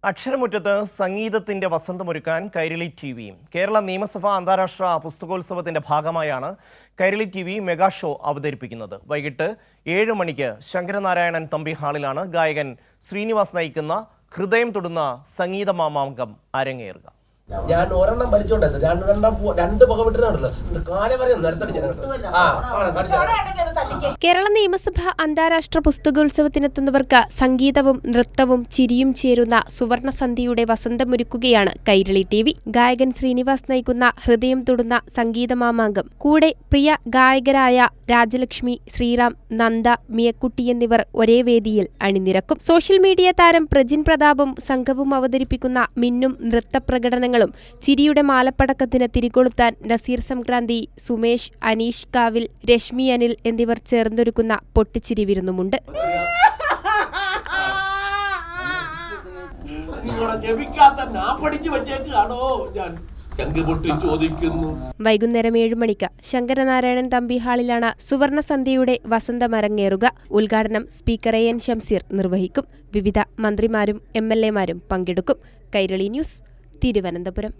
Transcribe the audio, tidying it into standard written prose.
അക്ഷരമുറ്റത്ത് സംഗീതത്തിന്റെ വസന്തമൊരുക്കാൻ കൈരളി ടി.വി. കേരള നിയമസഭാ അന്താരാഷ്ട്ര പുസ്തകോത്സവത്തിന്റെ ഭാഗമായാണ് കൈരളി ടി.വി. മെഗാ ഷോ അവതരിപ്പിക്കുന്നത്. വൈകിട്ട് 7 മണിക്ക് ശങ്കരനാരായണൻ തമ്പി ഹാളിലാണ് ഗായകൻ ശ്രീനിവാസ് നയിക്കുന്ന ഹൃദയം തൊടുന്ന സംഗീതമാമാങ്കം അരങ്ങേറുക. ഞാൻ ഒരെണ്ണം വലിച്ചോണ്ടത് രണ്ട് പുക വിട്ടിട്ടുണ്ടല്ലോ. കേരള നിയമസഭ അന്താരാഷ്ട്ര പുസ്തകോത്സവത്തിനെത്തുന്നവർക്ക് സംഗീതവും നൃത്തവും ചിരിയും ചേരുന്ന സുവർണസന്ധ്യയുടെ വസന്തമൊരുക്കുകയാണ് കൈരളി ടി.വി. ഗായകൻ ശ്രീനിവാസ് നയിക്കുന്ന ഹൃദയം തൊടുന്ന സംഗീതമാമാങ്കം കൂടെ പ്രിയ ഗായകരായ രാജലക്ഷ്മി, ശ്രീറാം, നന്ദ, മിയക്കുട്ടി എന്നിവർ ഒരേ വേദിയിൽ അണിനിരക്കും. സോഷ്യൽ മീഡിയ താരം പ്രജിൻ പ്രതാപും സംഘവും അവതരിപ്പിക്കുന്ന മിന്നും നൃത്തപ്രകടനങ്ങൾ ചിരിയുടെ മാലപ്പടക്കത്തിന് തിരികൊളുത്താൻ നസീർ സംക്രാന്തി, സുമേഷ്, അനീഷ് കാവിൽ, രശ്മി അനിൽ എന്നിവർ ചേർന്നൊരുക്കുന്ന പൊട്ടിച്ചിരി വിരുന്നുമുണ്ട്. വൈകുന്നേരം 7 മണിക്ക് ശങ്കരനാരായണൻ തമ്പി ഹാളിലാണ് സുവർണസന്ധ്യയുടെ വസന്തമരങ്ങേറുക. ഉദ്ഘാടനം സ്പീക്കർ എൻ ഷംസീർ നിർവഹിക്കും. വിവിധ മന്ത്രിമാരും MLA മാരും പങ്കെടുക്കും. കൈരളി ന്യൂസ്, തിരുവനന്തപുരം.